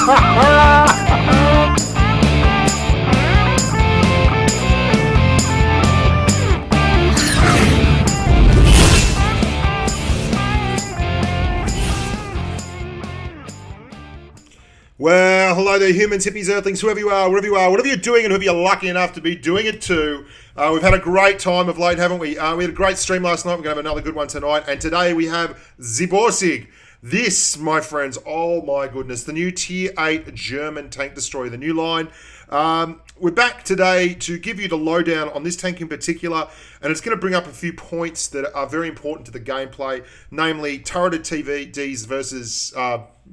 Well, hello there, humans, hippies, earthlings, whoever you are, whatever you're doing and whoever you're lucky enough to be doing it to. We've had a great time of late, haven't we? We had a great stream last night. We're going to have another good one tonight. And today we have the Borsig. This, my friends, oh my goodness, the new Tier 8 German tank destroyer, the new line. We're back today to give you the lowdown on this tank in particular, and it's going to bring up a few points that are very important to the gameplay, namely turreted TVDs versus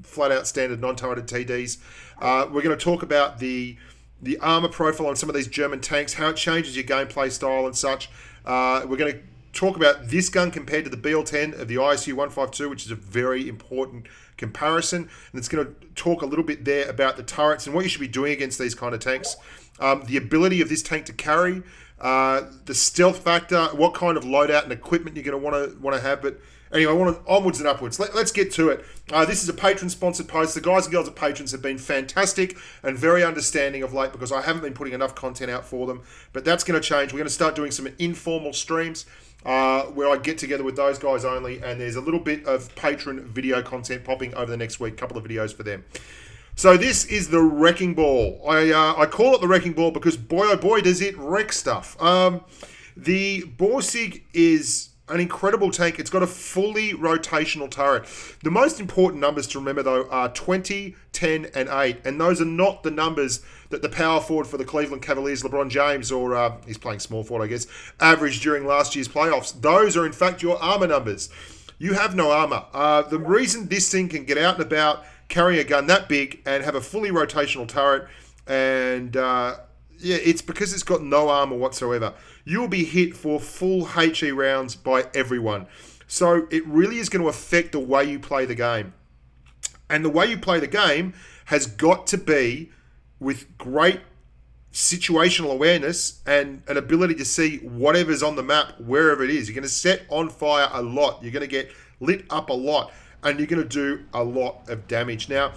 flat-out standard non-turreted TDs. We're going to talk about the armour profile on some of these German tanks, how it changes your gameplay style and such. We're going to talk about this gun compared to the BL10 of the ISU 152, which is a very important comparison. And it's going to talk a little bit there about the turrets and what you should be doing against these kind of tanks. The ability of this tank to carry, the stealth factor, what kind of loadout and equipment you're going to want to have. But anyway, onwards and upwards. Let's get to it. This is a patron-sponsored post. The guys and girls at Patrons have been fantastic and very understanding of late because I haven't been putting enough content out for them. But that's going to change. We're going to start doing some informal streams where I get together with those guys only, and there's a little bit of patron video content popping over the next week, a couple of videos for them. So this is the Wrecking Ball. I call it the Wrecking Ball because boy oh boy does it wreck stuff. The Borsig is an incredible tank. It's got a fully rotational turret. The most important numbers to remember, though, are 20, 10, and 8. And those are not the numbers that the power forward for the Cleveland Cavaliers, LeBron James, or he's playing small forward, I guess, averaged during last year's playoffs. Those are, in fact, your armor numbers. You have no armor. The reason this thing can get out and about, carry a gun that big, and have a fully rotational turret, and it's because it's got no armor whatsoever. You'll be hit for full HE rounds by everyone. So it really is going to affect the way you play the game. And the way you play the game has got to be with great situational awareness and an ability to see whatever's on the map, wherever it is. You're going to set on fire a lot. You're going to get lit up a lot. And you're going to do a lot of damage. Now,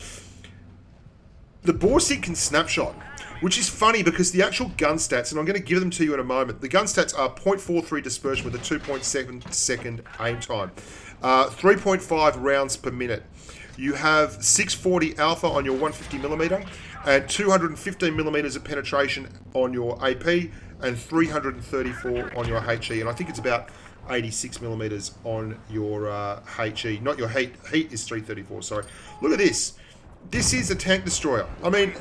the Borsig can snapshot, which is funny because the actual gun stats, and I'm going to give them to you in a moment, the gun stats are 0.43 dispersion with a 2.7 second aim time, 3.5 rounds per minute. You have 640 alpha on your 150mm and 215 millimeters of penetration on your AP and 334 on your HE. And I think it's about 86 millimeters on your HE, not your heat. Heat is 334, sorry. Look at this. This is a tank destroyer. I mean,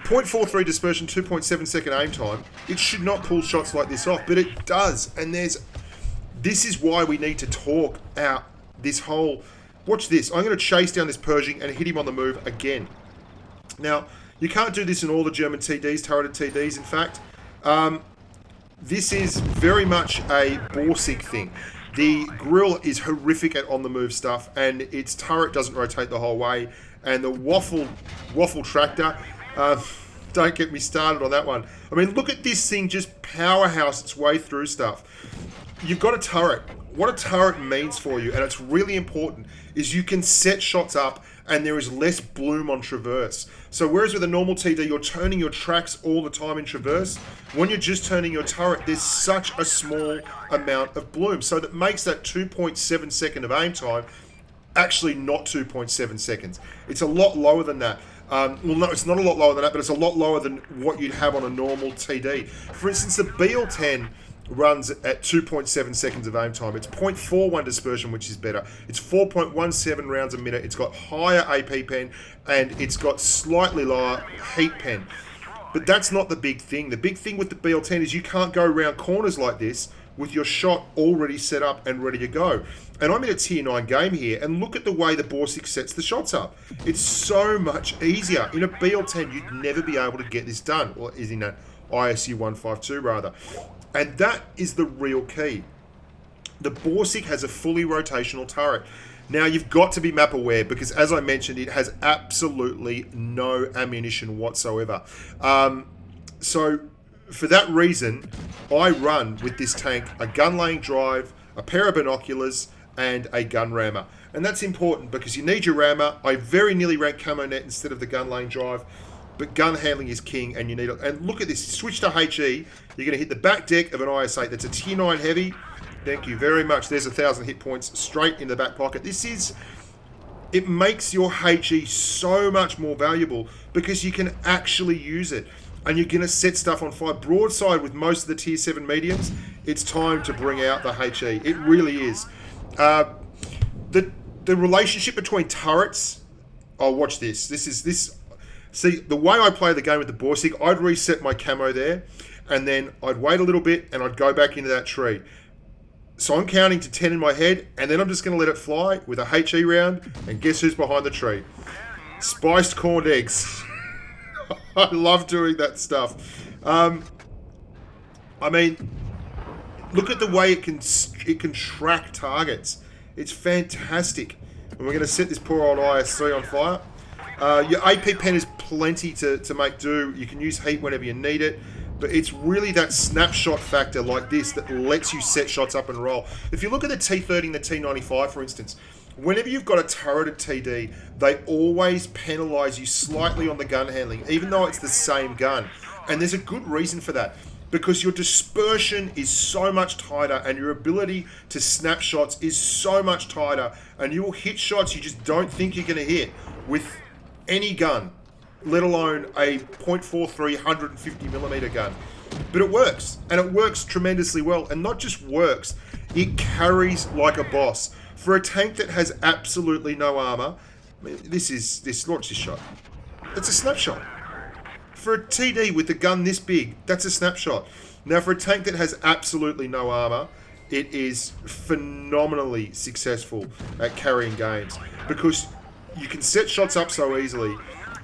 0.43 dispersion, 2.7 second aim time. It should not pull shots like this off, but it does. And this is why we need to talk out this whole... Watch this. I'm going to chase down this Pershing and hit him on the move again. Now, you can't do this in all the German TDs, turreted TDs, in fact. This is very much a Borsig thing. The grill is horrific at on-the-move stuff, and its turret doesn't rotate the whole way. And the waffle tractor, don't get me started on that one. I mean, look at this thing just powerhouse its way through stuff. You've got a turret. What a turret means for you, and it's really important, is you can set shots up and there is less bloom on traverse. So whereas with a normal TD, you're turning your tracks all the time in traverse, when you're just turning your turret, there's such a small amount of bloom. So that makes that 2.7 second of aim time actually not 2.7 seconds. It's a lot lower than that. Well, no, it's not a lot lower than that, but it's a lot lower than what you'd have on a normal TD. For instance, the BL10 runs at 2.7 seconds of aim time. It's 0.41 dispersion, which is better. It's 4.17 rounds a minute. It's got higher AP pen, and it's got slightly lower heat pen. But that's not the big thing. The big thing with the BL10 is you can't go around corners like this with your shot already set up and ready to go. And I'm in a tier 9 game here, and look at the way the Borsigs sets the shots up. It's so much easier. In a BL10, you'd never be able to get this done. Well, is in an ISU 152 rather. And that is the real key. The Borsig has a fully rotational turret. Now, you've got to be map aware because, as I mentioned, it has absolutely no ammunition whatsoever. So, for that reason, I run with this tank a gun laying drive, a pair of binoculars, and a gun rammer. And that's important because you need your rammer. I very nearly ran camo net instead of the gun lane drive, but gun handling is king, and you need it. And look at this, switch to HE, you're going to hit the back deck of an IS-8 that's a tier 9 heavy. Thank you very much. There's 1,000 hit points straight in the back pocket. It makes your HE so much more valuable because you can actually use it. And you're going to set stuff on fire. Broadside with most of the tier 7 mediums, it's time to bring out the HE. It really is. The relationship between turrets, oh, watch this. See, the way I play the game with the Borsig, I'd reset my camo there, and then I'd wait a little bit, and I'd go back into that tree. So I'm counting to 10 in my head, and then I'm just going to let it fly with a HE round, and guess who's behind the tree? Spiced corned eggs. I love doing that stuff. I mean, look at the way it can track targets. It's fantastic. And we're going to set this poor old IS-3 on fire. Your AP pen is plenty to make do. You can use heat whenever you need it. But it's really that snapshot factor like this that lets you set shots up and roll. If you look at the T30 and the T95, for instance, whenever you've got a turreted TD, they always penalise you slightly on the gun handling, even though it's the same gun. And there's a good reason for that, because your dispersion is so much tighter and your ability to snap shots is so much tighter, and you will hit shots you just don't think you're going to hit with any gun, let alone a .43 150mm gun. But it works, and it works tremendously well. And not just works, it carries like a boss. For a tank that has absolutely no armour, I mean, launch this shot. It's a snapshot. For a TD with a gun this big, that's a snapshot. Now, for a tank that has absolutely no armour, it is phenomenally successful at carrying games because you can set shots up so easily,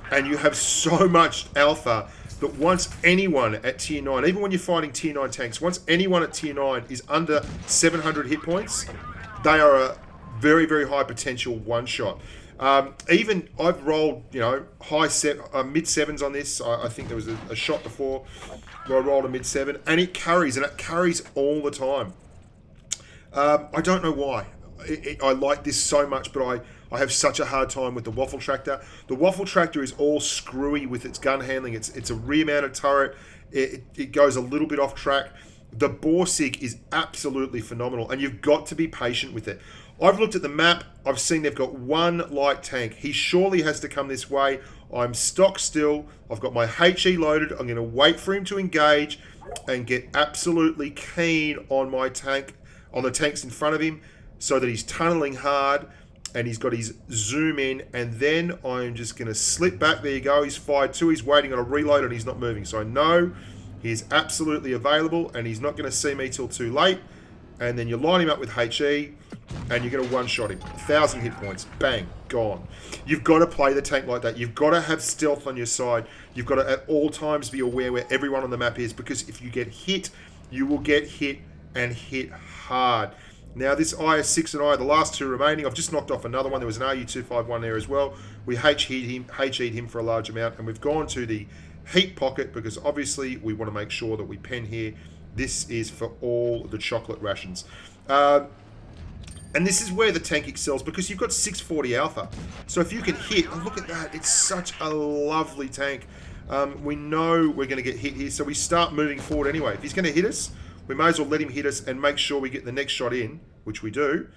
and you have so much alpha that once anyone at tier 9, even when you're fighting tier 9 tanks, once anyone at tier 9 is under 700 hit points, they are a very, very high potential one-shot. Even I've rolled, mid sevens on this. I think there was a shot before where I rolled a mid 7, and it carries all the time. I don't know why. I like this so much, but I have such a hard time with the waffle tractor. The waffle tractor is all screwy with its gun handling. It's a rear-mounted turret. It goes a little bit off track. The Borsig is absolutely phenomenal, and you've got to be patient with it. I've looked at the map. I've seen they've got one light tank. He surely has to come this way. I'm stock still. I've got my HE loaded. I'm going to wait for him to engage and get absolutely keen on my tank, on the tanks in front of him, so that he's tunneling hard and he's got his zoom in, and then I'm just going to slip back. There you go. He's fired 2. He's waiting on a reload and he's not moving. So I know he's absolutely available and he's not going to see me till too late. And then you line him up with HE and you're going to one-shot him. 1,000 hit points. Bang. Gone. You've got to play the tank like that. You've got to have stealth on your side. You've got to at all times be aware where everyone on the map is, because if you get hit, you will get hit and hit hard. Now, this IS-6 and I, the last 2 remaining, I've just knocked off another one. There was an RU-251 there as well. We HE'd him for a large amount, and we've gone to the heat pocket because obviously we want to make sure that we pen here. This is for all the chocolate rations. And this is where the tank excels, because you've got 640 alpha. So if you can hit, and look at that, it's such a lovely tank. We know we're going to get hit here, so we start moving forward anyway. If he's going to hit us, we may as well let him hit us and make sure we get the next shot in, which we do.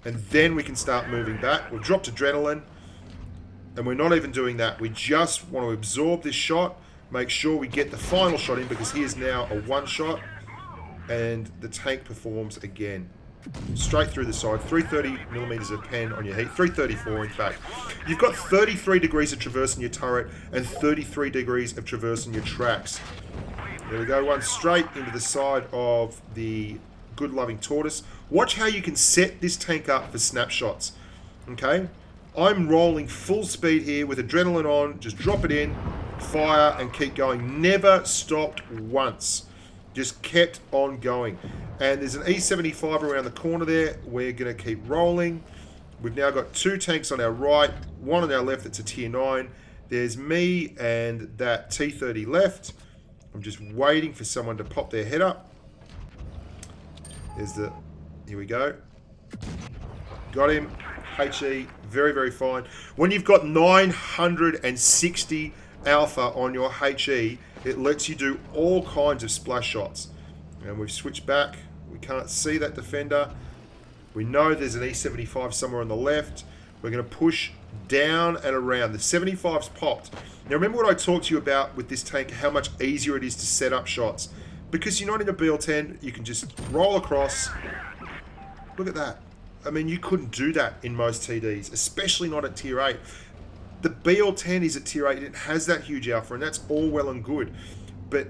And then we can start moving back. We've dropped adrenaline, and we're not even doing that. We just want to absorb this shot, make sure we get the final shot in, because he is now a one-shot, and the tank performs again. Straight through the side, 330mm of pen on your heat, 334 in fact. You've got 33 degrees of traverse in your turret and 33 degrees of traverse in your tracks. There we go, one straight into the side of the good-loving tortoise. Watch how you can set this tank up for snapshots. Okay, I'm rolling full speed here with adrenaline on. Just drop it in, fire, and keep going. Never stopped once. Just kept on going. And there's an E75 around the corner there. We're going to keep rolling. We've now got 2 tanks on our right, 1 on our left that's a tier 9. There's me and that T30 left. I'm just waiting for someone to pop their head up. Here we go. Got him. HE, very, very fine. When you've got 960 alpha on your HE, it lets you do all kinds of splash shots. And we've switched back. We can't see that defender. We know there's an E75 somewhere on the left. We're going to push down and around. The 75's popped. Now remember what I talked to you about with this tank, how much easier it is to set up shots. Because you're not in a BL10, you can just roll across. Look at that. I mean, you couldn't do that in most TDs, especially not at tier 8. The BL10 is at tier 8, it has that huge alpha, and that's all well and good. But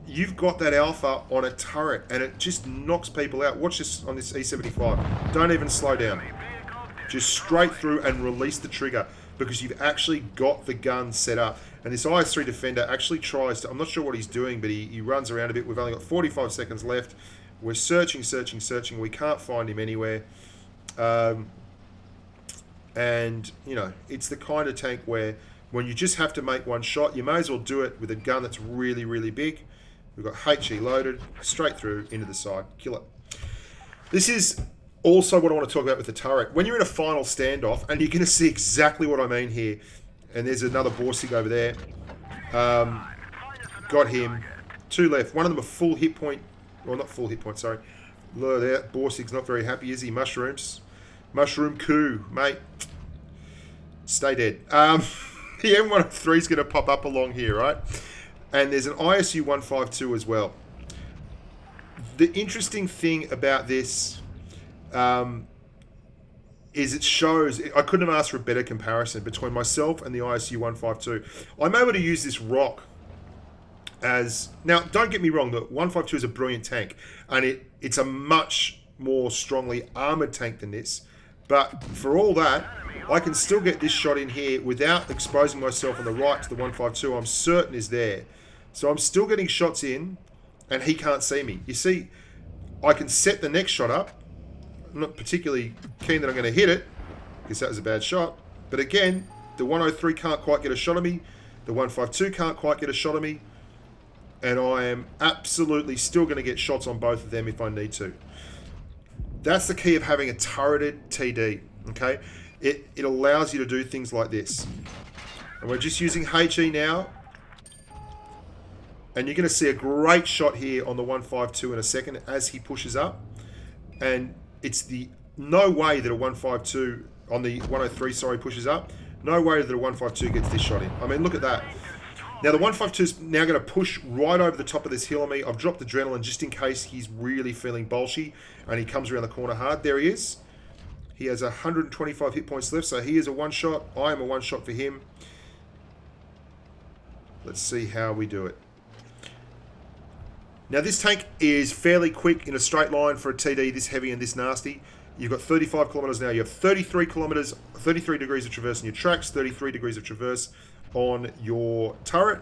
you've got that alpha on a turret, and it just knocks people out. Watch this on this E75. Don't even slow down. Just straight through and release the trigger, because you've actually got the gun set up. And this IS-3 defender actually tries to, I'm not sure what he's doing, but he runs around a bit. We've only got 45 seconds left. We're searching. We can't find him anywhere. And, you know, it's the kind of tank where when you just have to make one shot, you may as well do it with a gun that's really, really big. We've got HE loaded, straight through, into the side. Kill it. This is also what I want to talk about with the turret. When you're in a final standoff, and you're going to see exactly what I mean here, and there's another Borsig over there. Got him. 2 left. One of them a full hit point. Well, not full hit point, sorry. Look there. Borsig's not very happy, is he? Mushrooms. Mushroom coup, mate. Stay dead. The M103 is going to pop up along here, right? And there's an ISU 152 as well. The interesting thing about this is it shows, I couldn't have asked for a better comparison between myself and the ISU 152. I'm able to use this rock as, now don't get me wrong, the 152 is a brilliant tank, and it's a much more strongly armoured tank than this. But for all that, I can still get this shot in here without exposing myself on the right to the 152 I'm certain is there. So I'm still getting shots in, and he can't see me. You see, I can set the next shot up. I'm not particularly keen that I'm going to hit it, because that was a bad shot. But again, the 103 can't quite get a shot of me. The 152 can't quite get a shot of me. And I am absolutely still going to get shots on both of them if I need to. That's the key of having a turreted TD, okay? It allows you to do things like this. And we're just using HE now. And you're going to see a great shot here on the 152 in a second as he pushes up. And it's no way that a 152, on the 103, sorry, pushes up. No way that a 152 gets this shot in. I mean, look at that. Now, the 152 is now going to push right over the top of this hill on me. I've dropped adrenaline just in case he's really feeling bolshy and he comes around the corner hard. There he is. He has 125 hit points left, so he is a one-shot. I am a one-shot for him. Let's see how we do it. Now, this tank is fairly quick in a straight line for a TD this heavy and this nasty. You've got 35 kilometers now. You have 33 kilometers, 33 degrees of traverse on your tracks, 33 degrees of traverse on your turret.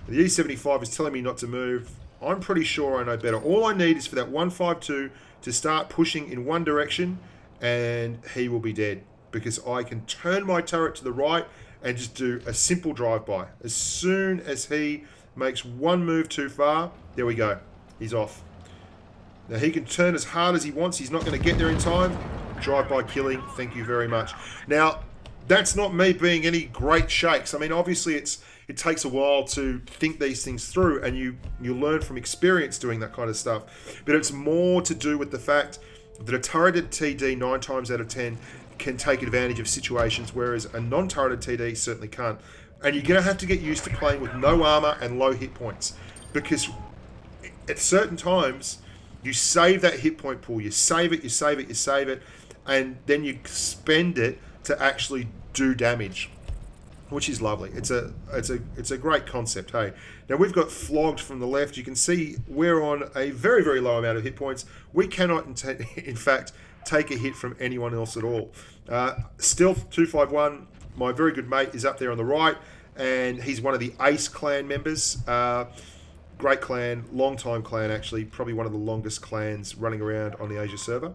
The E75 is telling me not to move. I'm pretty sure I know better. All I need is for that 152 to start pushing in one direction, and he will be dead, because I can turn my turret to the right and just do a simple drive-by. As soon as he makes one move too far, there we go. He's off. Now, he can turn as hard as he wants. He's not going to get there in time. Drive-by killing. Thank you very much. Now, that's not me being any great shakes. I mean, obviously, it takes a while to think these things through, and you learn from experience doing that kind of stuff. But it's more to do with the fact that a turreted TD 9 times out of 10 can take advantage of situations, whereas a non-turreted TD certainly can't. And you're going to have to get used to playing with no armor and low hit points, because at certain times you save that hit point pool. You save it, you save it, you save it, and then you spend it to actually do damage, which is lovely. It's a great concept, hey. Now, we've got flogged from the left. You can see we're on a very, very low amount of hit points. We cannot, in fact, take a hit from anyone else at all. Stealth 251, my very good mate, is up there on the right, and he's one of the Ace clan members. Great clan, long time clan actually, probably one of the longest clans running around on the Asia server.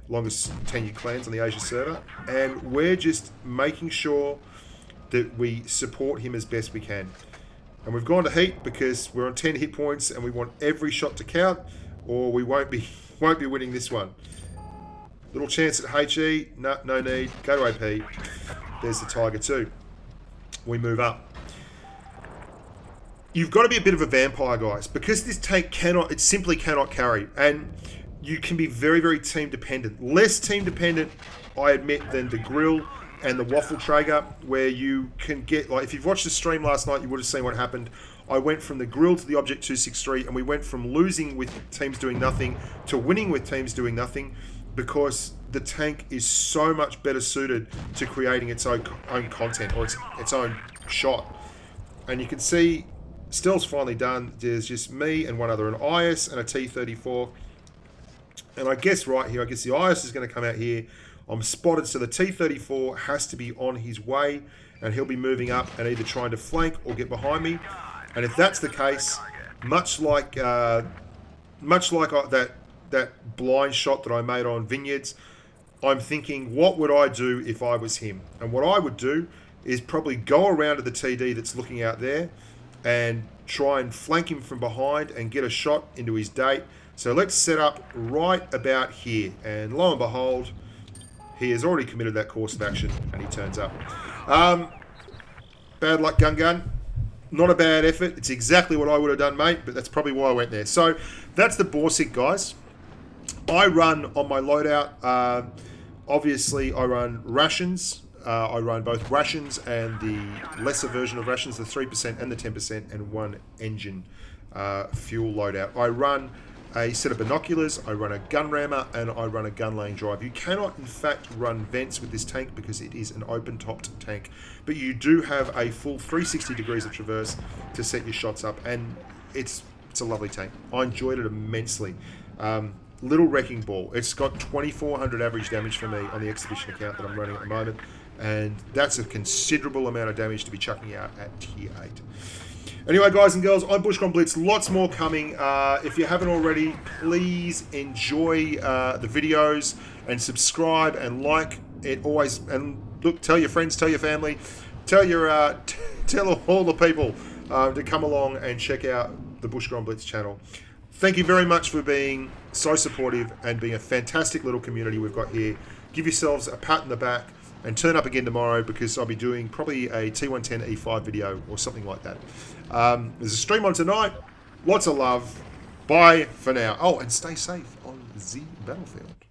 Longest tenured clans on the Asia server. And we're just making sure that we support him as best we can. And we've gone to heat because we're on 10 hit points and we want every shot to count, or we won't be winning this one. Little chance at HE. No, no need. Go to AP. There's the Tiger 2. We move up. You've got to be a bit of a vampire, guys, because this tank it simply cannot carry. And you can be very, very team dependent. Less team dependent, I admit, than the grill and the Waffentrager, where you can get, like, if you've watched the stream last night, you would have seen what happened. I went from the grill to the Object 263, and we went from losing with teams doing nothing to winning with teams doing nothing, because the tank is so much better suited to creating its own content, or its own shot. And you can see Stealth's finally done. There's just me and one other, an IS and a T-34. And I guess right here, I guess the IS is going to come out here. I'm spotted, so the T-34 has to be on his way, and he'll be moving up and either trying to flank or get behind me. And if that's the case, much like that blind shot that I made on Vineyards, I'm thinking, what would I do if I was him? And what I would do is probably go around to the TD that's looking out there and try and flank him from behind and get a shot into his date. So let's set up right about here. And lo and behold, he has already committed that course of action and he turns up. Bad luck, gun. Not a bad effort. It's exactly what I would have done, mate, but that's probably why I went there. So that's the Borsig, guys. I run on my loadout. Obviously, I run rations. I run both rations and the lesser version of rations, the 3% and the 10%, and one engine fuel loadout. I run a set of binoculars, I run a gun rammer, and I run a gun lane drive. You cannot, in fact, run vents with this tank because it is an open-topped tank, but you do have a full 360 degrees of traverse to set your shots up, and it's a lovely tank. I enjoyed it immensely. Little wrecking ball. It's got 2,400 average damage for me on the exhibition account that I'm running at the moment, and that's a considerable amount of damage to be chucking out at tier 8. Anyway, guys and girls, I'm Bushka Blitz. Lots more coming. If you haven't already, please enjoy the videos and subscribe and like it always. And look, tell your friends, tell your family, tell all the people to come along and check out the Bushka Blitz channel. Thank you very much for being so supportive and being a fantastic little community we've got here. Give yourselves a pat in the back and turn up again tomorrow, because I'll be doing probably a T110 E5 video or something like that. There's a stream on tonight. Lots of love. Bye for now. Oh, and stay safe on the battlefield.